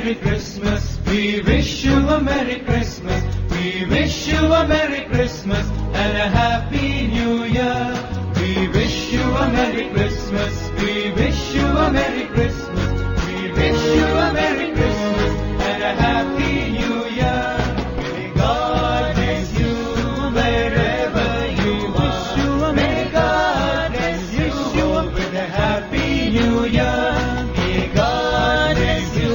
Merry Christmas. We wish you a Merry Christmas. We wish you a Merry Christmas and a Happy New Year. We wish you a Merry Christmas. We wish you a Merry Christmas. We wish you a Merry Christmas and a Happy New Year. May God bless you wherever you are. May God bless you with a Happy New Year. May God bless you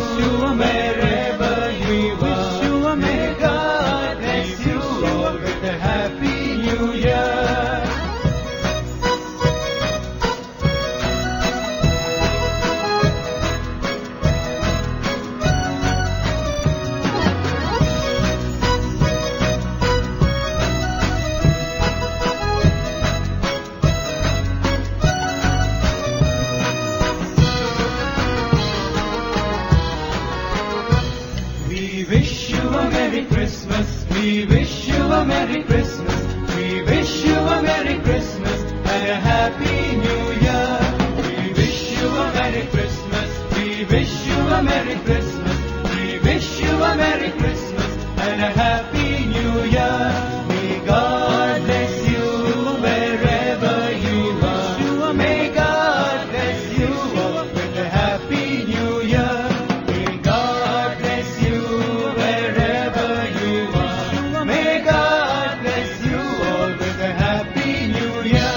wherever you are. May God bless you with a Happy New Year. We wish you a Merry Christmas. We wish you a Merry Christmas. We wish you a Merry Christmas and a Happy New Year. We wish you a Merry Christmas. We wish you a Merry Christmas. We wish you a Merry Christmas and a Happy New Year. May God bless you wherever you are. May God bless you with a Happy New Year. May God bless you wherever you are. May God bless you all with a Happy New Year.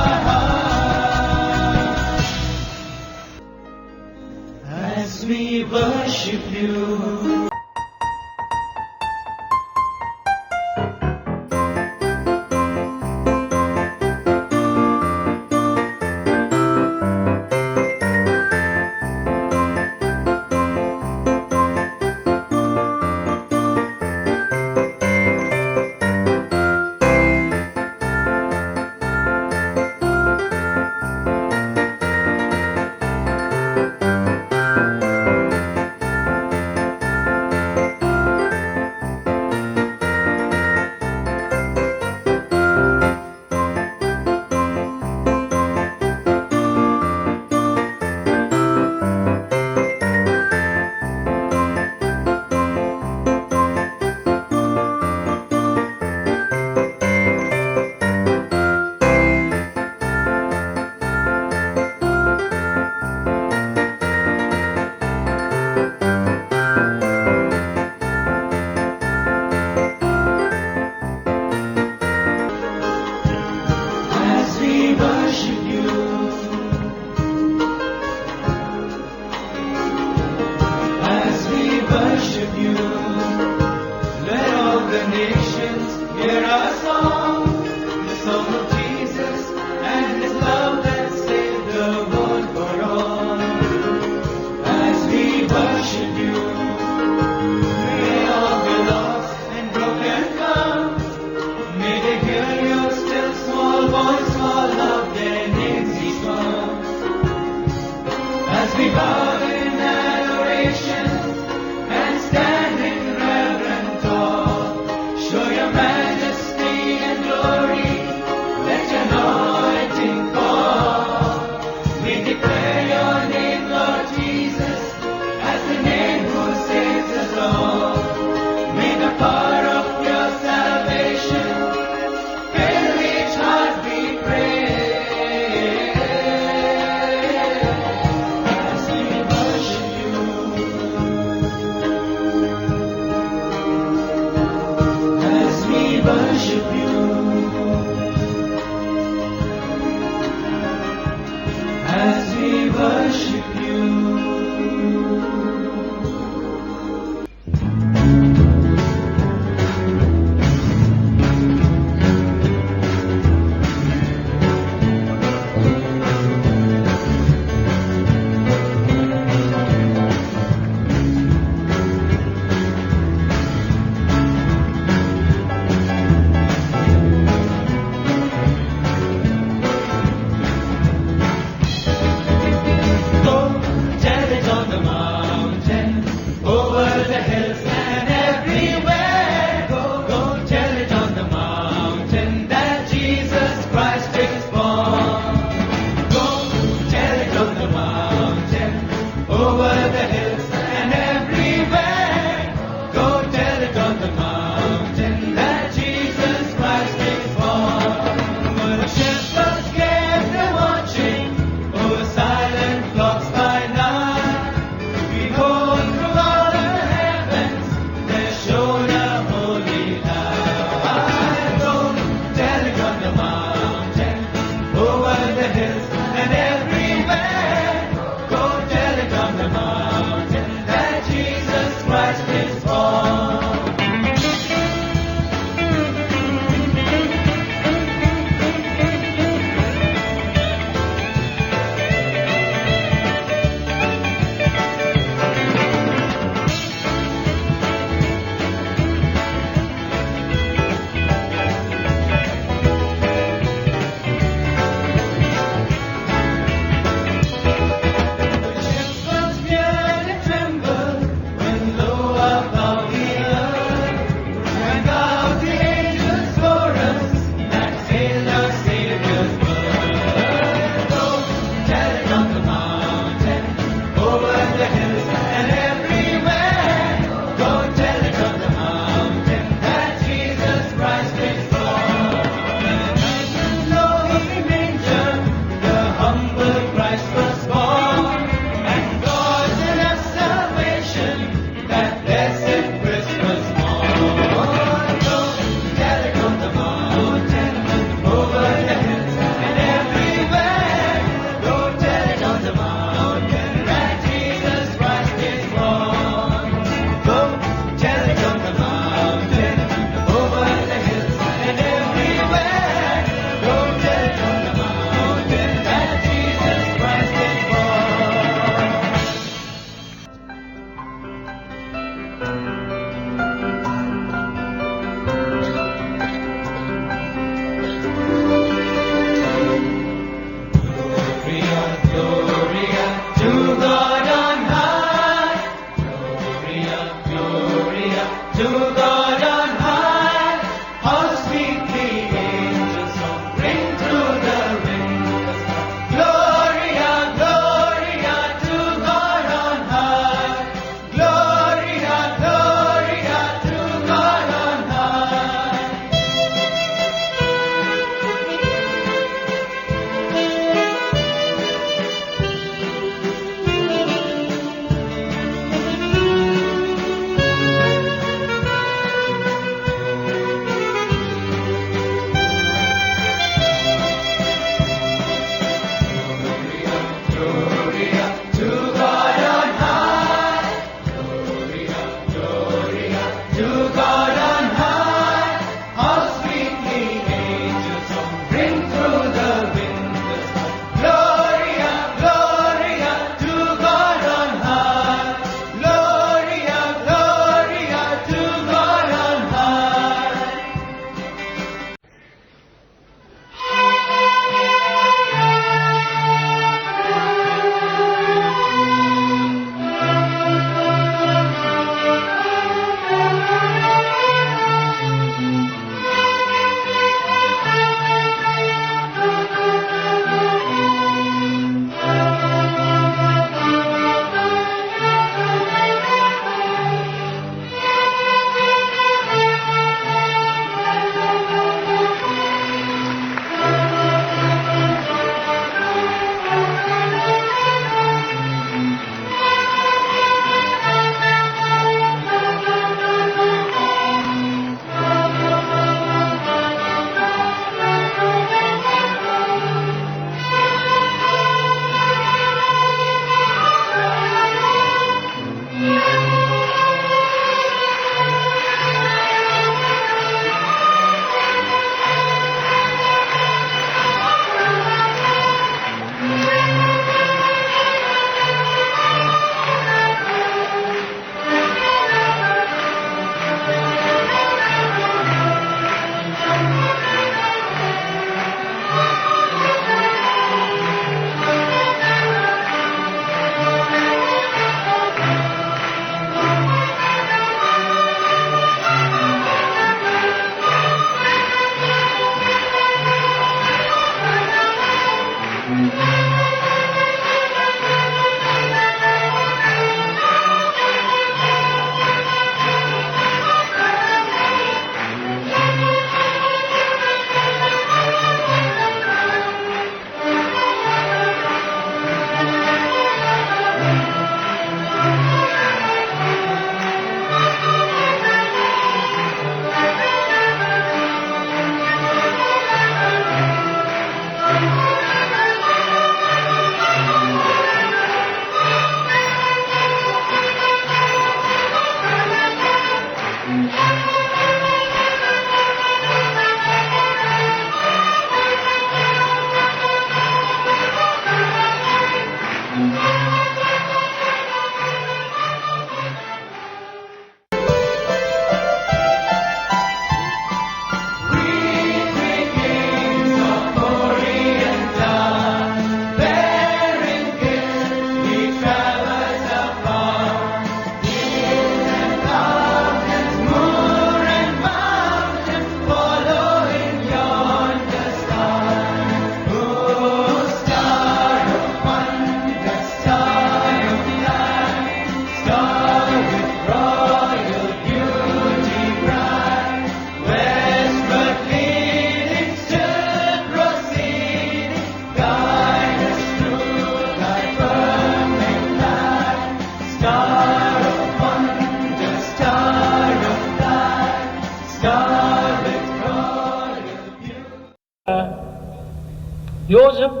యోసెఫ్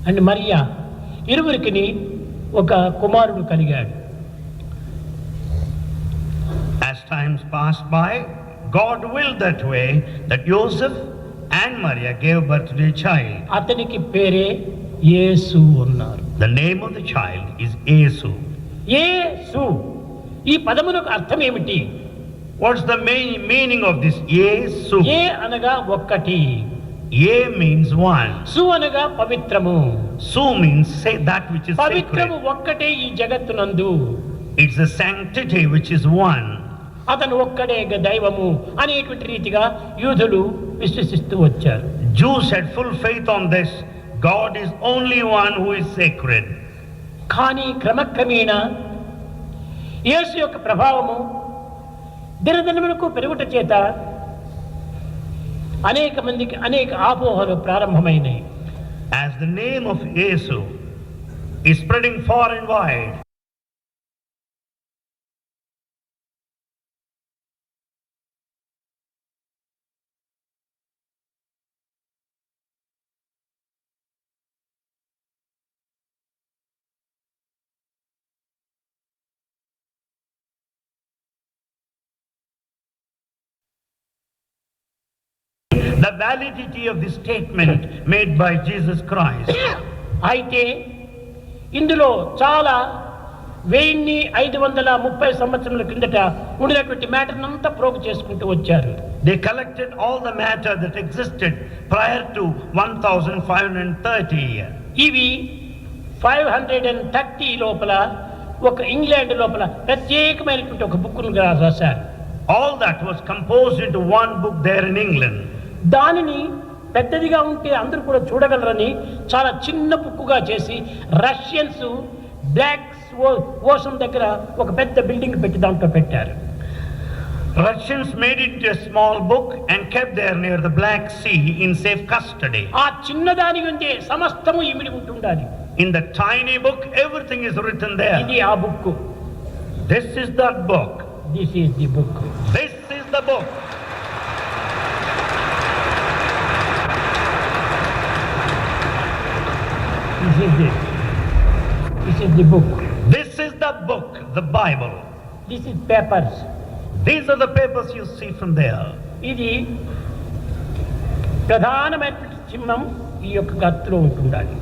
and మరియా ఇరువురికి ఒక కుమారుడు కలిగాడు. As times passed by, God willed that way that Joseph and Maria gave birth to a child. అతనికి పేరే యేసు అన్నారు. The name of the child is Yesu. యేసు ఈ పదమునకు అర్థం ఏమిటి? What's the main meaning of this Yesu? ఏ అనగా ఒక్కటి, Ye means one. సు అనగా పవిత్రము. Su means say that which is పవిత్రము sacred. ఒక్కటే ఈ జగత్తునందు. It's the sanctity which is one. అతను ఒక్కడే దైవము అనేటువంటి రీతిగా యూదులు విశ్వసిస్తూ వచ్చారు. Jews had full faith on this. God is only one who is sacred. కానీ క్రమక్రమేణా యేసు యొక్క ప్రభావము దినదినములకు పెరుగుట చేత అనేక మందికి అనేక ఆపోహలు ప్రారంభమైనాయి. As the name of Yesu is spreading far and wide, the validity of this statement made by Jesus Christ. అయితే ఇందులో చాలా 1530 సంవత్సరముల కిందట ఉండినటువంటి మ్యాటర్ అంతా ప్రోగు చేసుకుంటూ వచ్చారు. They collected all the matter that existed prior to 1530. ఇవి 530 లోపల ఒక ఇంగ్లాండ్ లోపల ప్రత్యేకమైనటువంటి ఒక బుక్ను రాశారు. All that was composed into one book there in England. దానిని పెద్దదిగా ఉంటే అందరూ కూడా చూడగలరని చాలా చిన్న బుక్కుగా చేసి రష్యన్స్ బ్లాక్ ఓషన్ దగ్గర ఒక పెద్ద బిల్డింగ్ పెట్టి దాంట్లో పెట్టారు. Russians made it a small book and kept there near the Black Sea in safe custody. ఆ చిన్నదాని ఉండే సమస్తము ఇమిడి ఉంటుండాలి. In the tiny book, everything is written there. ఇది ఆ book. This is that book. This is the book. This is the book. This is the book. This is the book, the Bible. This is papers. These are the papers you see from there. ఇది ప్రధానమైనటువంటి చిహ్నం ఈ యొక్క గత్తులో ఉంటుండాలి.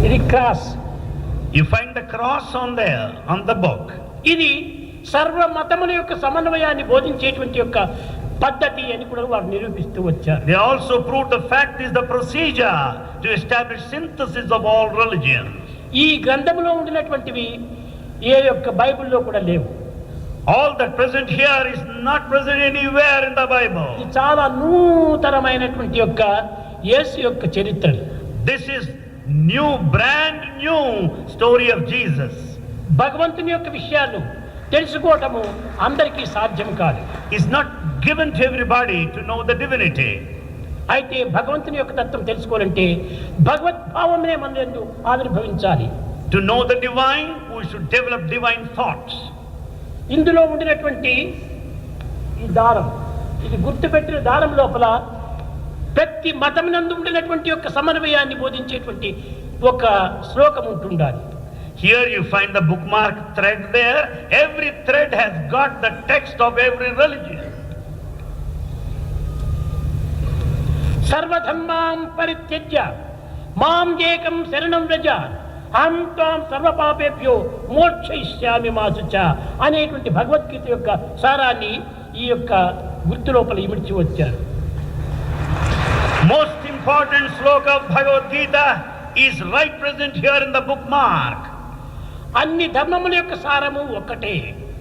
ఇది cross. You find the cross on there, on the book. ఇది సర్వ మతముల యొక్క సమన్వయాన్ని బోధించేటువంటి యొక్క పద్ధతి అని కూడా వారు నిరూపిస్తూ వచ్చారు. They also proved the fact is the procedure to establish synthesis of all religion. ఈ గ్రంథములో ఉండినటువంటివి ఏ యొక్క బైబిల్లో కూడా లేవు. All that present here is not present anywhere in the Bible. ఇది చాలా నూతనమైనటువంటి యొక్క యేసు యొక్క చరిత్ర. This is new, brand new story of Jesus. భగవంతుని యొక్క విషయాలు తెలుసుకోవటము అందరికీ సాధ్యం కాదు. It's not given to everybody to know the divinity. అయితే భగవంతుని యొక్క తత్వం తెలుసుకోవాలంటే భగవద్భావమే మన యందు ఆవిర్భవించాలి. To know the divine, we should develop divine thoughts. ఇందులో ఉండినటువంటి ఈ దారం, ఇది గుర్తుపెట్టిన దారం లోపల ప్రతి మతమునందు ఉండినటువంటి యొక్క సమన్వయాన్ని బోధించేటువంటి ఒక శ్లోకం ఉంటుండాలి. Here you find the bookmark thread there. Every thread has got the text of every religion. సర్వధర్మాం పరిత్యజ్య మాం ఏకం శరణం వ్రజ అహం త్వాం సర్వపాపేభ్యో మోక్షయిష్యామి మా శుచ అనేటువంటి భగవద్గీత యొక్క సారాన్ని ఈ యొక్క గుర్తు లోపల ఇమిడ్చి వచ్చారు. Most important sloka of Bhagavad Gita is right present here in the bookmark. అన్ని ధర్మముల యొక్క సారము ఒక్కటే.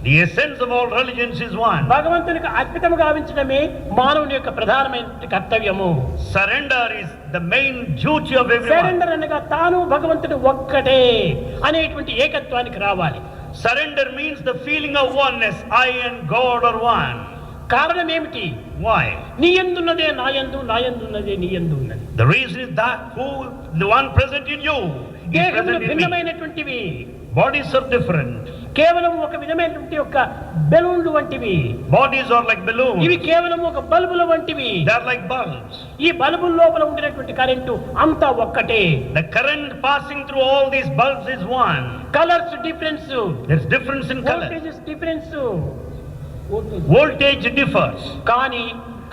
The essence of all religions is one. భగవంతునికి అర్పితము గావించడమే మానవుని యొక్క ప్రధానమైన కర్తవ్యము. Surrender is the main duty of everyone. Surrender అనగా తాను భగవంతుడు ఒక్కటే అనేటువంటి ఏకత్వానికి రావాలి. Surrender means the feeling of oneness. I and God are one. కారణం ఏమిటి? Why? నీ యందున్నదే నా యందు, నా యందున్నదే నీ యందు ఉన్నది. The reason is that the one present in you is దేహములు present in me. భిన్నమైనటువంటివి. Bodies are different. కేవలం ఒక విధమైనటువంటి యొక్క బెలూన్లు వంటివి. Bodies are like balloons. ఇవి కేవలం ఒక బల్బుల వంటివి. They are like bulbs. ఈ బల్బుల లోపల ఉండినటువంటి కరెంటు అంతా ఒక్కటే. The current passing through all these bulbs is one. Colours difference, There's difference in color. Voltages difference, Voltage differs. కానీ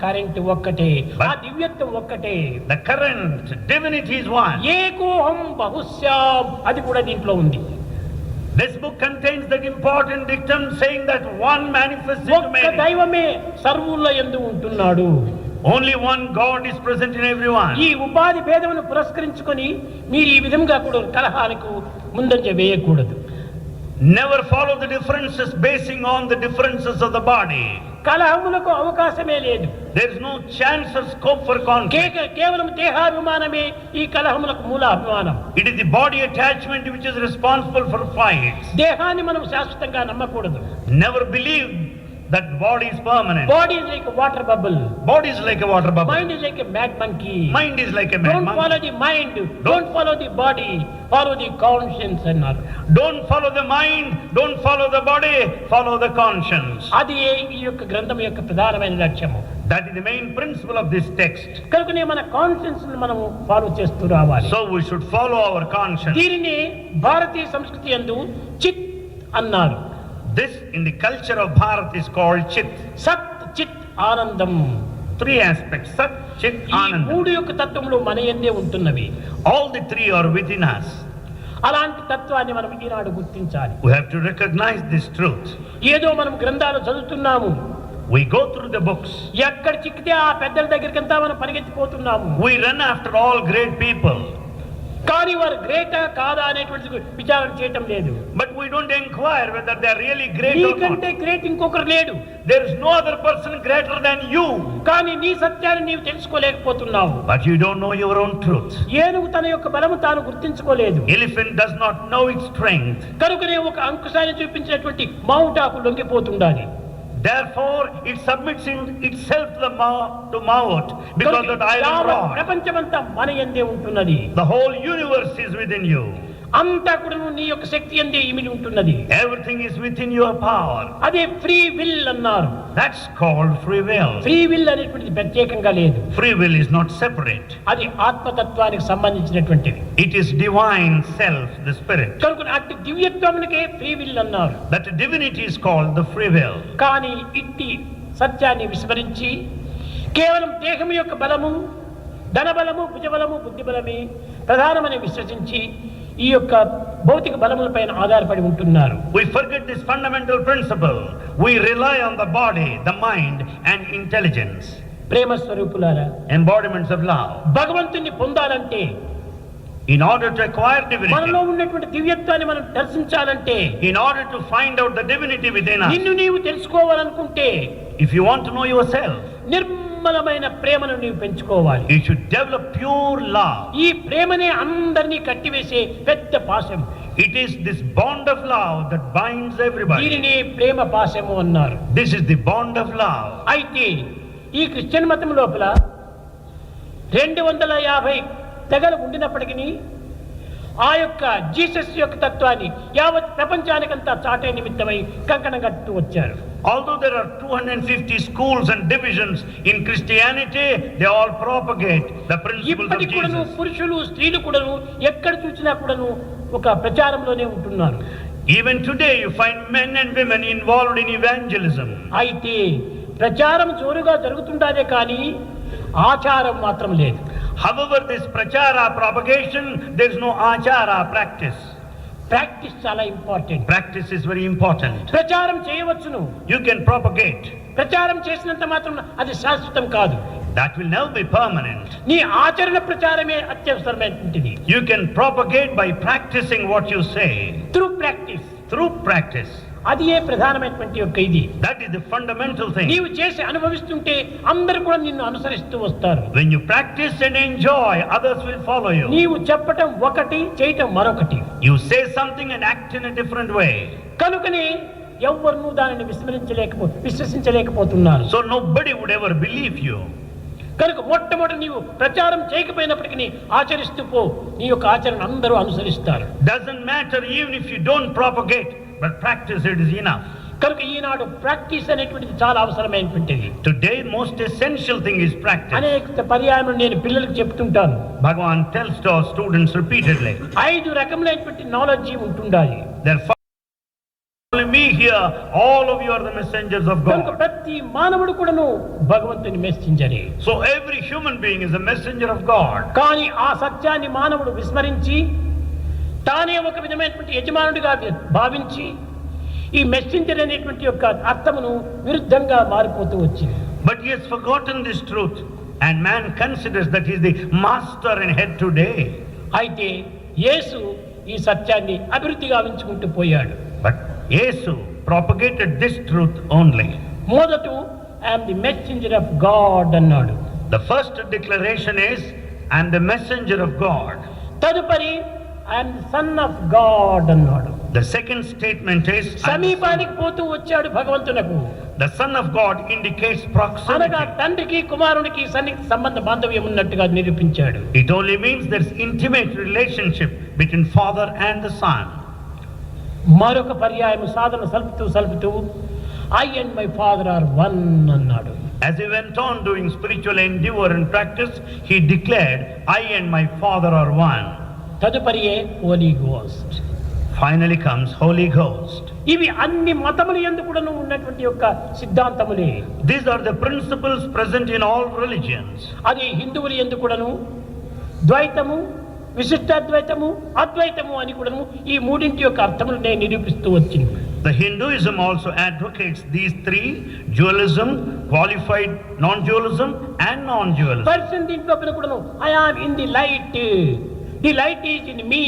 కరెంటు ఒక్కటే, ఆ But- దివ్యత్వం ఒక్కటే. The current, divinity is one. ఏకోహం బహుశ్యాం, అది కూడా దీంట్లో ఉంది. This book contains that important dictum saying that one manifests into ఒక్క many. దైవమే సర్వుల్లో యందు ఉంటున్నాడు. Only one God is present in everyone. ఈ ఉపాధి భేదమును పురస్కరించుకొని మీరు ఈ విధంగా కూడా కలహానికి ముందంజ వేయకూడదు. Never follow the differences basing on the differences of the body. కలహములకు అవకాశమే లేదు. There is no chance or scope for conflict. కేవలం దేహాభిమానమే ఈ కలహములకు మూల అభిమానం. It is the body attachment which is responsible for fights. దేహాన్ని మనం శాశ్వతంగా నమ్మకూడదు. Never believe that body is permanent. Body is like water bubble, Body is like a water bubble. Mind is like a mad monkey. Mind is like a mad don't follow monkey. The mind, don't follow the body, follow the conscience అన్నారు. Don't follow the mind, don't follow the body, follow the conscience. అది ఈ యొక్క గ్రంథం యొక్క ప్రధానమైన లక్ష్యము. That is the main principle of this text. కనుకనే మన కాన్షియన్స్ మనము ఫాలో చేస్తూ రావాలి. So we should follow our conscience. దీనిని భారతీయ సంస్కృతి యందు చిత్ అన్నారు. This in the culture of Bharat is called Chit. సత్ చిత్ ఆనందం. Three aspects: Sat, Chit, ఈ Ananda. మూడు యొక్క తత్వములు మన యందే ఉంటున్నవి. All the three are within us. అలాంటి తత్వాన్ని మనం ఈనాడు గుర్తించాలి. We have to recognize this truth. ఏదో మనం గ్రంథాలు చదువుతున్నాము, We go through the books. ఎక్కడ చిక్కితే ఆ పెద్దల దగ్గరికంతా మనం పరిగెత్తిపోతున్నాము. We run after all great people. కానీ వారు గ్రేటా కాదా అనేటువంటి విచారణ చేయటం లేదు. But we don't inquire whether they are really great or నీకంటే not. గ్రేట్ ఇంకొకరు లేడు. There is no other person greater than you. కానీ నీ సత్యాన్ని నీవు తెలుసుకోలేకపోతున్నావు. But you don't know your own truth. ఏనుగు తన యొక్క బలము తాను గుర్తించుకోలేదు. Elephant does not know its strength. కనుకనే ఒక అంకుశాన్ని చూపించినటువంటి మావుటాకు లొంగిపోతుండాలి. Therefore, it submits in itself to mouth because that iron rod. ప్రపంచమంతా మన యందే ఉంటున్నది. The whole universe is within you. అంతా కూడా నీ యొక్క శక్తి యందే ఇమిడి ఉంటున్నది. Everything is within your power. అదే ఫ్రీ విల్ అన్నారు. That's called free will. Free will అనేటువంటిది ప్రత్యేకంగా లేదు. Free will is not separate. అది ఆత్మతత్వానికి సంబంధించినటువంటిది. It is divine self, the spirit. కనుక అట్టి దివ్యత్వమునికే ఫ్రీ విల్ అన్నారు. That divinity is called the free will. కానీ ఇట్టి సత్యాన్ని విస్మరించి కేవలం దేహం యొక్క బలము, ధనబలము, భుజబలము, బుద్ధిబలమే ప్రధానమని విశ్వసించి ఈ యొక్క భౌతిక బలములపైన ఆధారపడి ఉంటున్నారు. We forget this fundamental principle. We rely on the body, the mind and intelligence. ప్రేమ స్వరూపులారా, Embodiments of love. భగవంతుని పొందాలంటే, In order to acquire divinity, మనలో ఉన్నటువంటి దివ్యత్వాన్ని మనం దర్శించాలంటే, in order to find out the divinity within us, నిన్ను నీవు తెలుసుకోవాలనుకుంటే if you want to know yourself, నిర్మలమైన ప్రేమను నీవు పెంచుకోవాలి. you should develop pure love. ఈ ప్రేమనే అందరినీ కట్టివేసే పెద్ద పాశం. It is this bond of love that binds everybody. దీనిని ప్రేమ పాశము అన్నారు. This is the bond of love. అయితే ఈ క్రిస్టియన్ మతం లోపల 250 తెగలు ఉండినప్పటికీ ఆ యొక్క జీసస్ యొక్క తత్వాన్ని యావత్ ప్రపంచానికంతా చాటే నిమిత్తమై కంకణం కట్టుతూ వచ్చారు. Although there are 250 schools and divisions in Christianity, they all propagate the principles of ఇప్పటికి కూడాను Jesus. పురుషులు స్త్రీలు కూడాను ఎక్కడ చూసినా కూడాను ఒక ప్రచారంలోనే ఉంటున్నారు. Even today you find men and women involved in evangelism. అయితే ప్రచారం జోరుగా జరుగుతుండాదే కానీ ఆచారం మాత్రం లేదు. However, this prachara propagation, there is no achara practice. Practice చాలా important. Practice is very important. ప్రచారం చేయవచ్చును. You can propagate. ప్రచారం చేసినంత మాత్రం అది శాశ్వతం కాదు. That will never be permanent. నీ ఆచరణ ప్రచారమే అత్యవసరమైనటువంటిది. You can propagate by practicing what you say. Through practice. Through practice. అది ఏ ప్రధానమైనటువంటి యొక్క ఇది. That is the fundamental thing. నీవు చేసి అనుభవిస్తుంటే అందరూ కూడా నిన్ను అనుసరిస్తూ వస్తారు. When you practice and enjoy, others will follow you. నీవు చెప్పటం ఒకటి, చేయటం మరొకటి. You say something and act in a different way. కనుకనే ఎవ్వరూ దానిని విశ్వసించలేకపోతున్నారు. So nobody would ever believe you. కనుక మొట్టమొదటి నీవు ప్రచారం చేయకపోయినప్పటికీ ఆచరిస్తూ పో, నీ యొక్క ఆచరణ అందరూ అనుసరిస్తారు. Doesn't matter even if you don't propagate, but practice it is enough. కనుక ఈనాడు ప్రాక్టీస్ అనేటువంటిది చాలా అవసరమైనటువంటిది. Today, most essential thing is practice. అనేక పర్యాయం నేను పిల్లలకు చెప్తుంటాను. Bhagavan tells to our students repeatedly. 5 రకములైనటువంటి నాలెడ్జ్ ఉంటుండాలి. Therefore, only me here, all of you are the messengers of కనుక God. ప్రతి మానవుడు కూడాను భగవంతుని మెసెంజరే. So every human being is a messenger of God. కానీ ఆ సత్యాన్ని మానవుడు విస్మరించి తానే ఒక విధమైనటువంటి యజమానుడిగా భావించి ఈ మెసెంజర్ అనేటువంటి యొక్క అర్థమును విరుద్ధంగా మారిపోతూ వచ్చింది. But he has forgotten this truth, and man considers that he is the master and head today. అయితే యేసు ఈ సత్యాన్ని అభివృద్ధిగా ఉంచుకుంటూ పోయాడు. But Jesus propagated this truth only. మొదట I'm the messenger of God అన్నాడు. The first declaration is, I am the messenger of God. తదుపరి I'm the son of God అన్నాడు. The second statement is, సమీపానికి పోతూ వచ్చాడు భగవంతునకు. the Son of God indicates proximity. అనగా తండ్రికి కుమారునికి సన్నిహిత సంబంధ బాంధవ్యం ఉన్నట్టుగా నిరూపించాడు. It only means there is intimate relationship between Father and the Son. మరొక పర్యాయం సాధన సల్పుతూ I and my Father are one అన్నాడు. As he went on doing spiritual endeavor and practice, he declared, I and my Father are one. తదుపరియే Holy Ghost. Finally comes Holy Ghost. ఇవి అన్ని మతముల యందు కూడాను ఉన్నటువంటి యొక్క సిద్ధాంతములే. These are the principles present in all religions. అది హిందువుల యందు కూడాను ద్వైతము, విశిష్టాద్వైతము, అద్వైతము అని కూడాను ఈ మూడింటి యొక్క అర్థములు నేను నిరూపిస్తూ వచ్చింది. The Hinduism also advocates these 3: dualism, qualified non-dualism and non-dualism. Person దీంట్లో కూడాను I am in the light, the light is in me,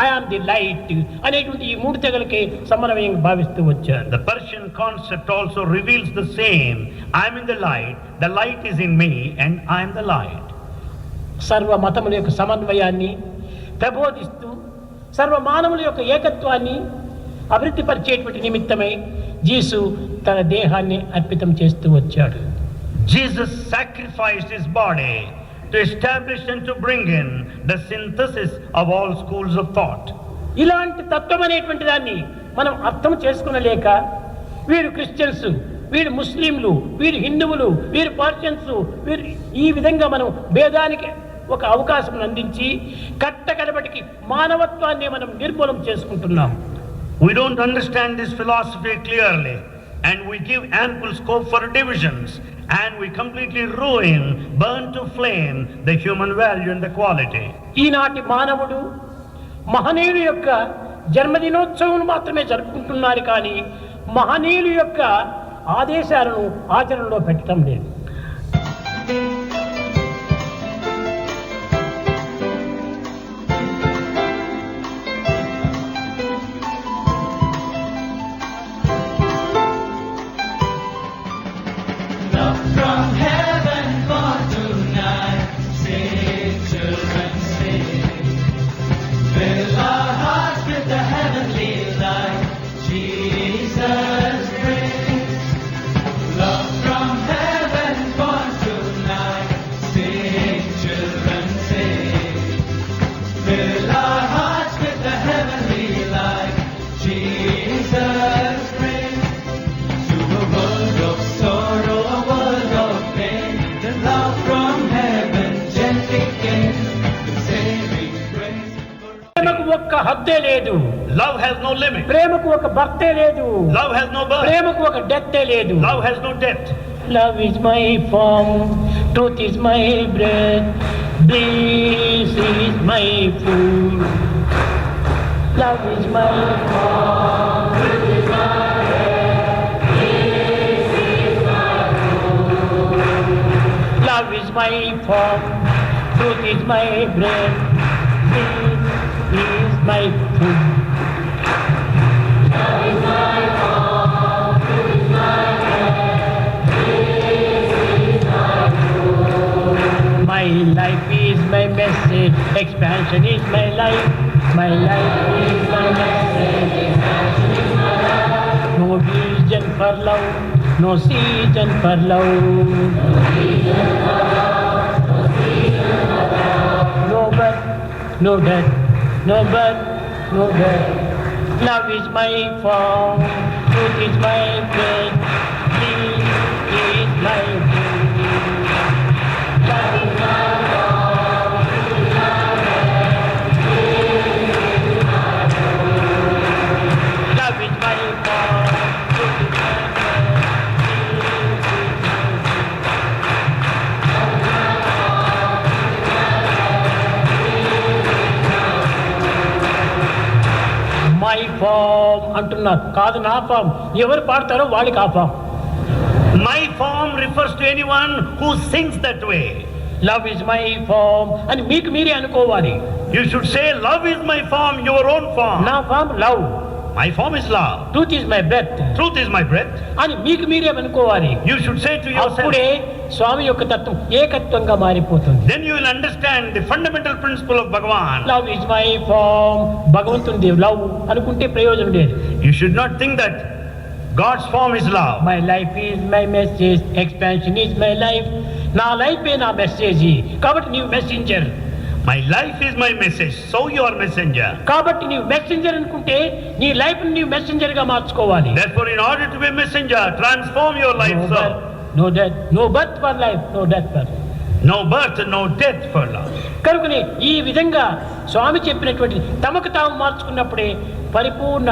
I am the light అనేటువంటి ఈ 3 తెగలకే సమన్వయంగా భావిస్తూ వచ్చారు. The Persian concept also reveals the same. I am in the light is in me, and I am the light. సర్వ మతముల యొక్క సమన్వయాన్ని ప్రబోధిస్తూ సర్వ మానవుల యొక్క ఏకత్వాన్ని అభివృద్ధి పరిచేటువంటి నిమిత్తమై యేసు తన దేహాన్ని అర్పితం చేస్తూ వచ్చాడు. Jesus sacrificed his body to establish and to bring in the synthesis of all schools of thought. ఇలాంటి తత్వం అనేటువంటి దాన్ని మనం అర్థం చేసుకునలేక వీరు క్రిస్టియన్స్, వీరు ముస్లింలు, వీరు హిందువులు, వీరు పర్షియన్స్, వీరు ఈ విధంగా మనం భేదానికి ఒక అవకాశం అందించి కట్టకడబటికి మానవత్వాన్ని మనం నిర్మూలం చేసుకుంటున్నాం. We don't understand this philosophy clearly, and we give ample scope for divisions, and we completely ruin, burn to flame the human value and the quality. ఈనాటి మానవుడు మహనీయుల యొక్క జన్మదినోత్సవం మాత్రమే జరుపుకుంటున్నారు, కానీ మహనీయుల యొక్క ఆదేశాలను ఆచరణలో పెట్టడం లేదు. From heaven born tonight, sing, children, sing. Fill our hearts with the heavenly light Jesus brings. Love from heaven born tonight, sing, children, sing. Fill our hearts with the heavenly light Jesus brings. To a world of sorrow, a world of pain, the love from heaven gently came, the saving grace. ప్రేమకు ఒక్క హద్దే లేదు, Love has no limit. ప్రేమకు ఒక భర్తే లేదు, Love has no birth. ప్రేమకు ఒక డెత్తే లేదు. Love has no death. Love is my form, truth is my breath, bliss is my food. Love is my form, truth is my breath, bliss is my food. Love is my form, truth is my breath, bliss is my food. Love is my form, truth is my breath, bliss is my food. My life is my message, expansion is my life. My life is my message, expansion is my life. No vision for love, no season for love. No vision for love, no season for love. No birth, no death, no birth, no death. Love is my form, truth is my breath, peace is my food. Love is my form, truth is my breath, peace is my food. Love is my form, truth is my breath, peace is my my form అంటున్నారు. కాదు నా form. ఎవరు పాడతారో వాళ్ళకి ఆ form. My form refers to anyone who sings that way. Love is my form అని మీకు మీరే అనుకోవాలి. You should say, love is my form, your own form. నా form love. My form is love. Truth is my breath Truth is my breath. అని మీకు మీరే అనుకోవాలి. You should say to yourself. అప్పుడే స్వామి యొక్క తత్వం ఏకత్వంగా మారిపోతుంది. Then you will understand the fundamental principle of Bhagavan. Love is my form. భగవంతుని love అనుకుంటే ప్రయోజనం లేదు. You should not think that God's form is love. My life is my message, expansion is my life. నా లైఫే నా message కాబట్టి నీవు messenger. My life is my message, so you are messenger. కాబట్టి నీవు మెసెంజర్ అనుకుంటే నీ లైఫ్ నీవు మెసెంజర్ గా మార్చుకోవాలి. Therefore, in order to be a messenger, transform your life so. No death, no birth for life, no death for. No birth, no death for love. కనుకనే ఈ విధంగా స్వామి చెప్పినటువంటి తమకు తాము మార్చుకున్నప్పుడే పరిపూర్ణ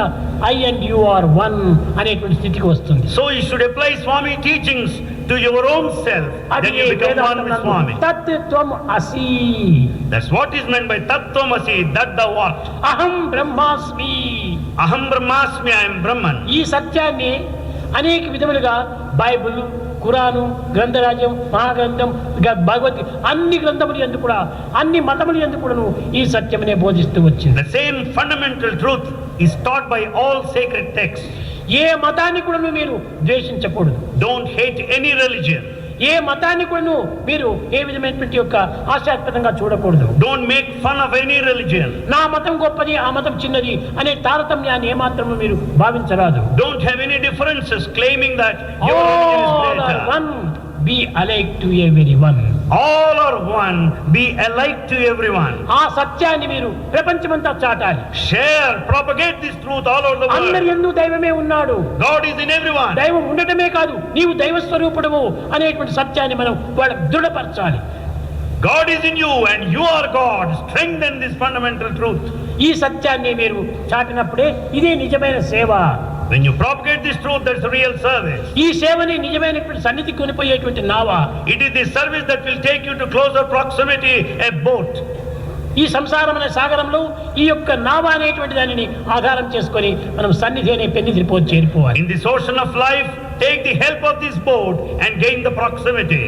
I and you are one అనేటువంటి స్థితికి వస్తుంది. So you should apply Swami teachings to your own self. Then you become one with Swami. తత్వం అసి. That's what is meant by Tattvamasi, that thou art. అహం బ్రహ్మాస్మి. Aham Brahmasmi, I am Brahman. ఈ సత్యాన్ని అనేక విధములుగా బైబిల్, ఖురాను, గ్రంథరాజ్యం, మహాగ్రంథం, భగవద్గీత అన్ని గ్రంథములు యందు కూడా అన్ని మతములు యందు కూడాను ఈ సత్యమనే బోధిస్తూ వచ్చింది. The same fundamental truth is taught by all sacred texts. ఏ మతాన్ని కూడాను మీరు ద్వేషించకూడదు. Don't hate any religion. ఏ మతాన్ని కూడాను మీరు ఏ విధమైనటువంటి యొక్క ఆశాస్పదంగా చూడకూడదు. Don't make fun of any religion. నా మతం గొప్పది, ఆ మతం చిన్నది అనే తారతమ్యాన్ని ఏమాత్రము మీరు భావించరాదు. Don't have any differences claiming that your religion is All are greater. one, be alike to everyone. All are one, be alike to everyone. ఆ సత్యాన్ని మీరు ప్రపంచమంతా చాటాలి. Share, propagate this truth all over the అందరి world. యందు దైవమే ఉన్నాడు. God is in everyone. దైవం ఉండటమే కాదు, నీవు దైవ స్వరూపుడము అనేటువంటి సత్యాన్ని మనం వాళ్ళకు దృఢపరచాలి. God is in you and you are God. Strengthen this fundamental truth. ఈ సత్యాన్ని మీరు చాటినప్పుడే ఇదే నిజమైన సేవ. When you propagate this truth, that's real service. ఈ సేవని నిజమైనటువంటి సన్నిధి కొనిపోయేటువంటి నావ. It is the service that will take you to closer proximity, a boat. ఈ సంసారం అనే సాగరంలో ఈ యొక్క నావ అనేటువంటి దానిని ఆధారం చేసుకొని మనం సన్నిధి అనే పెన్నిధి చేరిపోవాలి. In this ocean of life, take the help of this boat and gain the proximity.